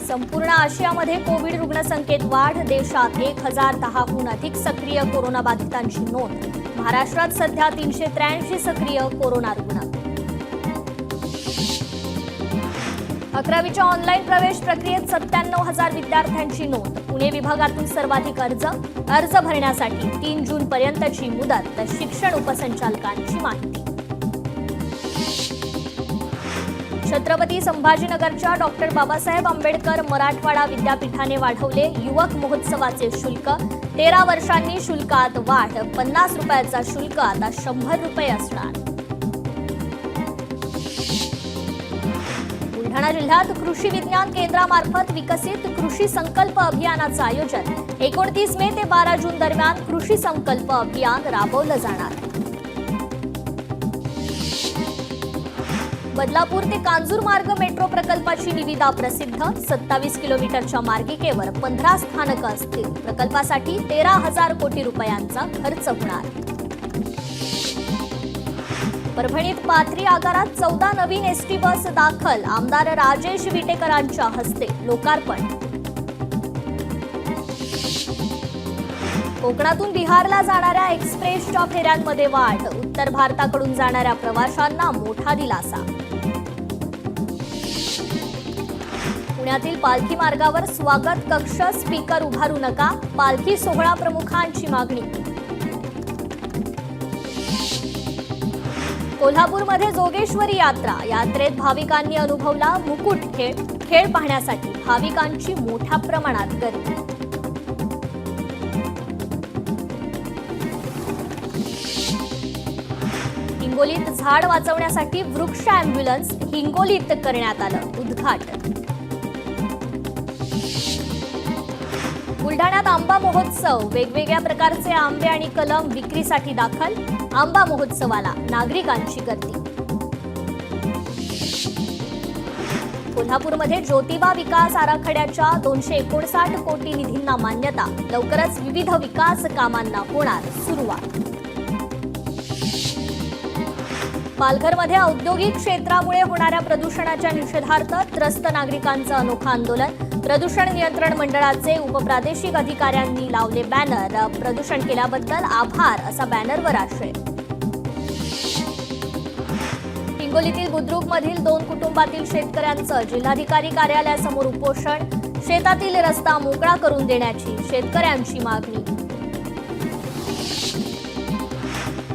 संपूर्ण आशियामध्ये कोविड रुग्णसंख्येत वाढ, देशात 1010हून अधिक सक्रिय कोरोनाबाधितांची नोंद। महाराष्ट्रात सध्या 383 सक्रिय कोरोना रुग्ण। 11वीच्या ऑनलाईन प्रवेश प्रक्रियेत 97,000 विद्यार्थ्यांची नोंद। पुणे विभागातून सर्वाधिक अर्ज भरण्यासाठी 3 जून पर्यंतची मुदत, शिक्षण उपसंचालकांची माहिती। छत्रपती संभाजीनगरच्या डॉक्टर बाबासाहेब आंबेडकर मराठवाडा विद्यापीठाने वाढवले युवक महोत्सवाचे शुल्क। 13 वर्षांनी शुल्कात वाढ, 50 रुपयाचा शुल्क आता 100 रुपये असणार। बुलढाणा जिल्ह्यात कृषी विज्ञान केंद्रामार्फत विकसित कृषी संकल्प अभियानाचं आयोजन। 29 मे ते 12 जून दरम्यान कृषी संकल्प अभियान राबवलं जाणार। बदलापूर ते कांजूर मार्ग मेट्रो प्रकल्पाची निविदा प्रसिद्ध। 27 किलोमीटरच्या मार्गिकेवर 15 स्थानकं असतील। प्रकल्पासाठी 13,000 कोटी रुपयांचा खर्च होणार। परभणीत पाथरी आगारात 14 नवीन एसटी बस दाखल। आमदार राजेश विटेकरांच्या हस्ते लोकार्पण। कोकणातून बिहारला जाणाऱ्या एक्सप्रेसच्या फेऱ्यांमध्ये वाढ। उत्तर भारताकडून जाणाऱ्या प्रवाशांना मोठा दिलासा। पुण्यातील पालखी मार्गावर स्वागत कक्ष, स्पीकर उभारू नका, पालखी सोहळा प्रमुखांची मागणी। कोल्हापूरमध्ये जोगेश्वरी यात्रेत भाविकांनी अनुभवला मुकुटखेळ। खेळ पाहण्यासाठी भाविकांची मोठ्या प्रमाणात गर्दी। हिंगोलीत झाड वाचवण्यासाठी वृक्ष अँब्युलन्स हिंगोलीत करण्यात आलं उद्घाटन। बुलढाण्यात आंबा महोत्सव, वेगवेगळ्या प्रकारचे आंबे आणि कलम विक्रीसाठी दाखल। आंबा महोत्सवाला नागरिकांची गर्दी। कोल्हापूरमध्ये ज्योतिबा विकास आराखड्याच्या 259 कोटी निधींना मान्यता। लवकरच विविध विकास कामांना होणार सुरुवात। पालघरमध्ये औद्योगिक क्षेत्रामुळे होणाऱ्या प्रदूषणाच्या निषेधार्थ त्रस्त नागरिकांचं अनोखं आंदोलन। प्रदूषण नियंत्रण मंडळाचे उपप्रादेशिक अधिकाऱ्यांनी लावले बॅनर। प्रदूषण केल्याबद्दल आभार असा बॅनरवर आक्षेप। हिंगोलीतील बुद्रुकमधील 2 कुटुंबातील शेतकऱ्यांचं जिल्हाधिकारी कार्यालयासमोर उपोषण। शेतातील रस्ता मोकळा करून देण्याची शेतकऱ्यांची मागणी।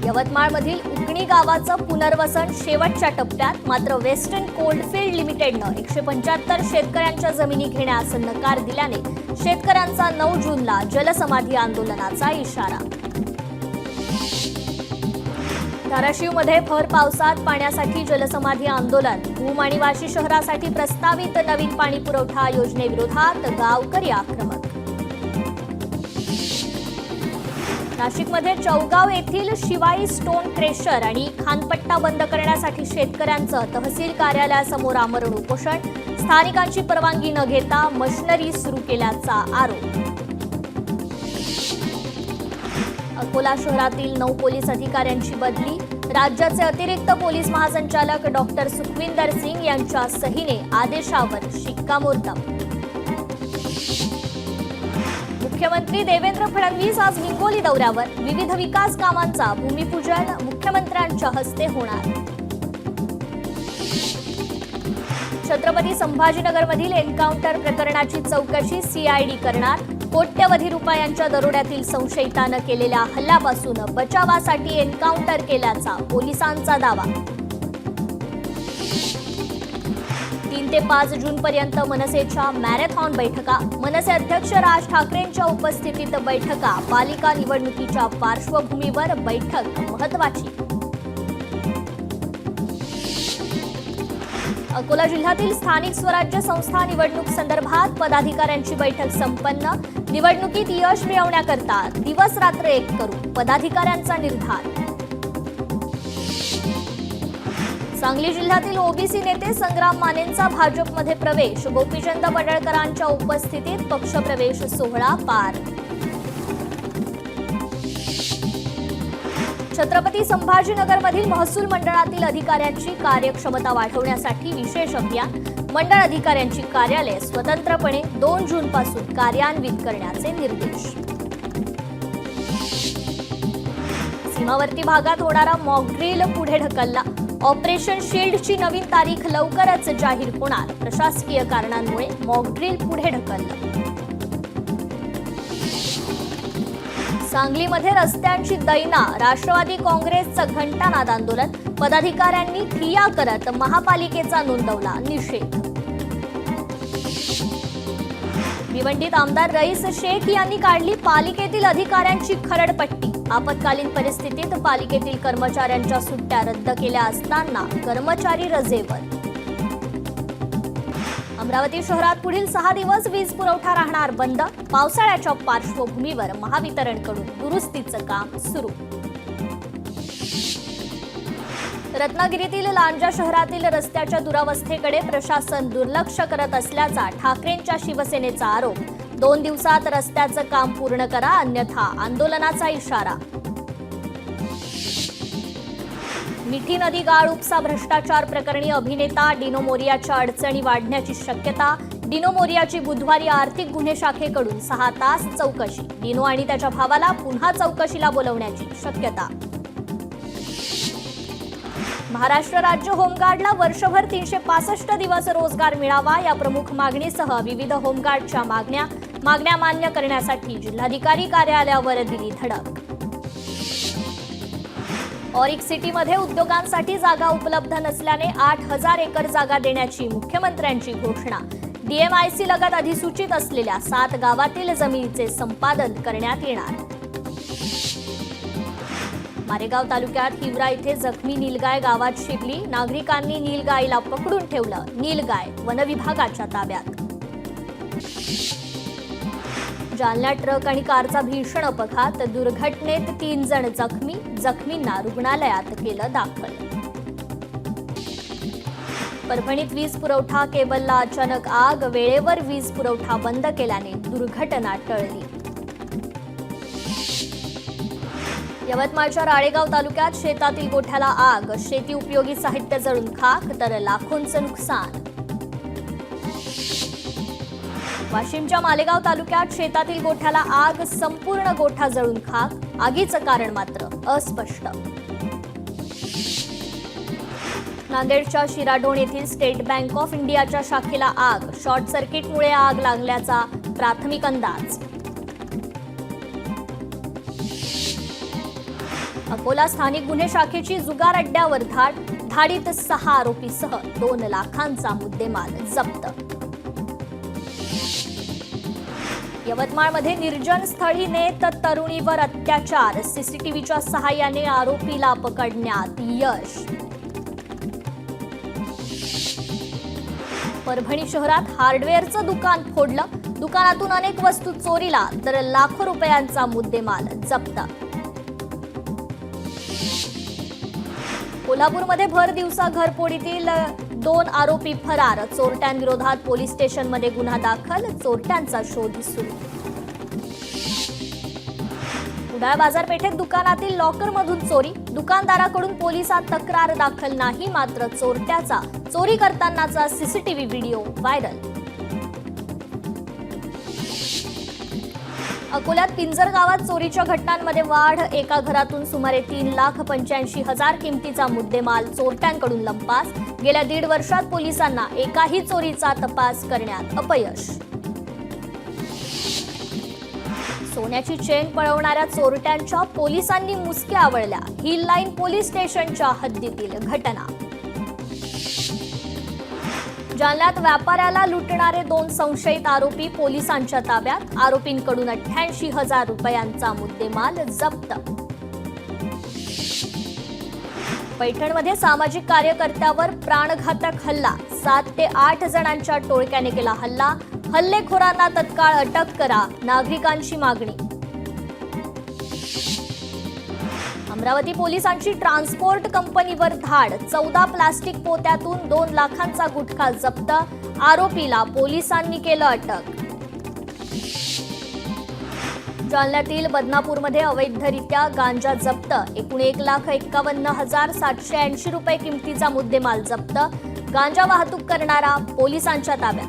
यवतमाळमधील उकणी गावाचं पुनर्वसन शेवटच्या टप्प्यात, मात्र वेस्टर्न कोल्डफील्ड लिमिटेडनं 175 शेतकऱ्यांच्या जमिनी घेण्यास नकार दिल्याने शेतकऱ्यांचा 9 जूनला जलसमाधी आंदोलनाचा इशारा। धाराशिवमध्ये भर पावसात पाण्यासाठी जलसमाधी आंदोलन। भूम आणि वाशी शहरासाठी प्रस्तावित नवीन पाणी पुरवठा योजनेविरोधात गावकरी आक्रमक। नाशिकमध्ये चौगाव येथील शिवाई स्टोन क्रेशर आणि खानपट्टा बंद करण्यासाठी शेतकऱ्यांचं तहसील कार्यालयासमोर आमरण उपोषण। स्थानिकांची परवानगी न घेता मशिनरी सुरू केल्याचा आरोप। अकोला शहरातील 9 पोलीस अधिकाऱ्यांची बदली। राज्याचे अतिरिक्त पोलीस महासंचालक डॉक्टर सुखविंदर सिंग यांच्या सहीने आदेशावर शिक्कामोर्तब। मुख्यमंत्री देवेंद्र फडणवीस आज हिंगोली दौऱ्यावर। विविध विकास कामांचा भूमिपूजन मुख्यमंत्र्यांच्या हस्ते होणार। छत्रपती संभाजीनगरमधील एन्काउंटर प्रकरणाची चौकशी सीआयडी करणार। कोट्यवधी रुपयांच्या दरोड्यातील संशयितानं केलेल्या हल्ल्यापासून बचावासाठी एन्काउंटर केल्याचा पोलिसांचा दावा। 3 ते 5 जून पर्यंत मनसेच्या मॅरेथॉन बैठका। मनसे अध्यक्ष राज ठाकरेंच्या उपस्थितीत बैठका। पालिका निवडणुकीच्या पार्श्वभूमीवर बैठक महत्त्वाची। अकोला जिल्ह्यातील स्थानिक स्वराज्य संस्था निवडणूक संदर्भात पदाधिकाऱ्यांची बैठक संपन्न। निवडणुकीत यश मिळवण्याकरता दिवस रात्र एक करू, पदाधिकाऱ्यांचा निर्धार। सांगली जिल्ह्यातील ओबीसी नेते संग्राम मानेंचा भाजपमध्ये प्रवेश। गोपीचंद पडळकरांच्या उपस्थितीत पक्षप्रवेश सोहळा पार। छत्रपती संभाजीनगरमधील महसूल मंडळातील अधिकाऱ्यांची कार्यक्षमता वाढवण्यासाठी विशेष अभियान। मंडळ अधिकाऱ्यांची कार्यालये स्वतंत्रपणे 2 जून पासून कार्यान्वित करण्याचे निर्देश. सीमावर्ती भागात होणारा मॉक ड्रिल पुढे ढकलला. ऑपरेशन शील्डची नवीन तारीख लवकरच जाहीर होणार. प्रशासकीय कारणांमुळे मॉक ड्रिल पुढे ढकललं. सांगलीमध्ये रस्त्यांची दैना. राष्ट्रवादी काँग्रेसचं घंटानाद आंदोलन. पदाधिकाऱ्यांनी ठिय्या करत महापालिकेचा नोंदवला निषेध. भिवंडीत आमदार रईस शेख यांनी काढली पालिकेतील अधिकाऱ्यांची खरडपट्टी. आपत्कालीन परिस्थितीत पालिकेतील कर्मचाऱ्यांच्या सुट्ट्या रद्द केल्या असताना कर्मचारी रजेवर. अमरावती शहरात पुढील 6 दिवस वीज पुरवठा राहणार बंद. पावसाळ्याच्या पार्श्वभूमीवर महावितरणकडून दुरुस्तीचं काम सुरू. रत्नागिरीतील लांजा शहरातील रस्त्याच्या दुरावस्थेकडे प्रशासन दुर्लक्ष करत असल्याचा ठाकरेंच्या शिवसेनेचा आरोप. 2 दिवसात रस्त्याचं काम पूर्ण करा, अन्यथा आंदोलनाचा इशारा. मिठी नदी गाळ उपसा भ्रष्टाचार प्रकरणी अभिनेता डिनो मोरियाच्या अडचणी वाढण्याची शक्यता. डिनो मोरियाची बुधवारी आर्थिक गुन्हे शाखेकडून 6 तास चौकशी. डिनो आणि त्याच्या भावाला पुन्हा चौकशीला बोलवण्याची शक्यता. महाराष्ट्र राज्य होमगार्डला वर्षभर 365 दिवस रोजगार मिळावा या प्रमुख मागणीसह विविध होमगार्डच्या मागण्या मान्य करण्यासाठी जिल्हाधिकारी कार्यालयावर दिली धडक. ऑरिक सिटीमध्ये उद्योगांसाठी जागा उपलब्ध नसल्याने 8,000 एकर जागा देण्याची मुख्यमंत्र्यांची घोषणा. डीएमआयसी लगत अधिसूचित असलेल्या 7 गावातील जमिनीचे संपादन करण्यात येणार. मारेगाव तालुक्यात हिवरा इथे जखमी नीलगाय गावात शिरली. नागरिकांनी नीलगायला पकडून ठेवलं. नीलगाय वनविभागाच्या ताब्यात. जालन्यात ट्रक आणि कारचा भीषण अपघात. दुर्घटनेत 3 जण जखमी. जखमींना रुग्णालयात केलं दाखल. परभणीत वीज पुरवठा केबलला अचानक आग. वेळेवर वीज पुरवठा बंद केल्याने दुर्घटना टळली. यवतमाळच्या राळेगाव तालुक्यात शेतातील गोठ्याला आग. शेती उपयोगी साहित्य जळून खाक तर लाखोंचं नुकसान. वाशिमच्या मालेगाव तालुक्यात शेतातील गोठ्याला आग. संपूर्ण गोठा जळून खाक. आगीचं कारण मात्र अस्पष्ट. नांदेडच्या शिराढोण येथील स्टेट बँक ऑफ इंडियाच्या शाखेला आग. शॉर्ट सर्किटमुळे आग लागल्याचा प्राथमिक अंदाज. अकोला स्थानिक गुन्हे शाखेची जुगार अड्ड्यावर धाड. धाडीत 6 आरोपीसह 2 लाखांचा मुद्देमाल जप्त. यवतमाळमध्ये निर्जन स्थळी नेत तरुणीवर अत्याचार. सीसीटीव्हीच्या सहाय्याने आरोपीला पकडण्यात यश. परभणी शहरात हार्डवेअरचं दुकान फोडलं. दुकानातून अनेक वस्तू चोरीला तर लाखो रुपयांचा मुद्देमाल जप्त. कोल्हापूरमध्ये भर दिवसा घरफोडीतील 2 आरोपी फरार. चोरट्यांविरोधात पोलीस स्टेशनमध्ये गुन्हा दाखल. चोरट्यांचा शोध सुरू. कुडाळ बाजारपेठेत दुकानातील लॉकरमधून चोरी. दुकानदाराकडून पोलिसात तक्रार दाखल नाही, मात्र चोरट्याचा चोरी करतानाचा सीसीटीव्ही व्हिडिओ व्हायरल. अकोल्यात पिंजर गावात चोरीच्या घटनांमध्ये वाढ. एका घरातून सुमारे 3,85,000 किमतीचा मुद्देमाल चोरट्यांकडून लंपास. गेल्या 1.5 वर्षात पोलिसांना एकाही चोरीचा तपास करण्यात अपयश. सोन्याची चेन पळवणाऱ्या चोरट्यांच्या पोलिसांनी मुसक्या आवळल्या. हिल लाईन पोलीस स्टेशनच्या हद्दीतील घटना. जालन्यात व्यापाऱ्याला लुटणारे 2 संशयित आरोपी पोलिसांच्या ताब्यात. आरोपींकडून 88,000 रुपयांचा मुद्देमाल जप्त. पैठणमध्ये सामाजिक कार्यकर्त्यावर प्राणघातक हल्ला. 7 ते 8 जणांच्या टोळक्याने केला हल्ला. हल्लेखोरांना तत्काळ अटक करा, नागरिकांची मागणी. अमरावती पोलिसांची ट्रान्सपोर्ट कंपनीवर धाड. 14 प्लास्टिक पोत्यातून 2 लाखांचा गुटखा जप्त. आरोपीला पोलिसांनी केलं अटक. जालन्यातील बदनापूरमध्ये अवैधरित्या गांजा जप्त. एकूण 1,51,780 रुपये किमतीचा मुद्देमाल जप्त. गांजा वाहतूक करणारा पोलिसांच्या ताब्यात.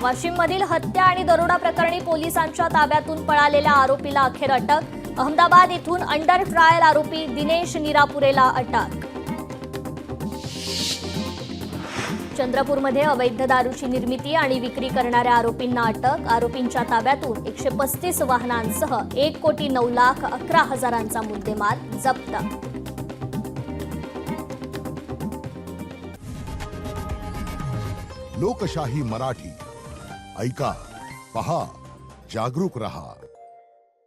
वाशिममधील हत्या आणि दरोडा प्रकरणी पोलिसांच्या ताब्यातून पळालेल्या आरोपीला अखेर अटक. अहमदाबाद इथून अंडर ट्रायल आरोपी दिनेश निरापुरेला अटक. चंद्रपूरमध्ये अवैध दारूची निर्मिती आणि विक्री करणाऱ्या आरोपींना अटक. आरोपींच्या ताब्यातून 135 वाहनांसह 1,09,11,000चा मुद्देमाल जप्त. लोकशाही मराठी ऐका, पहा, जागरूक रहा.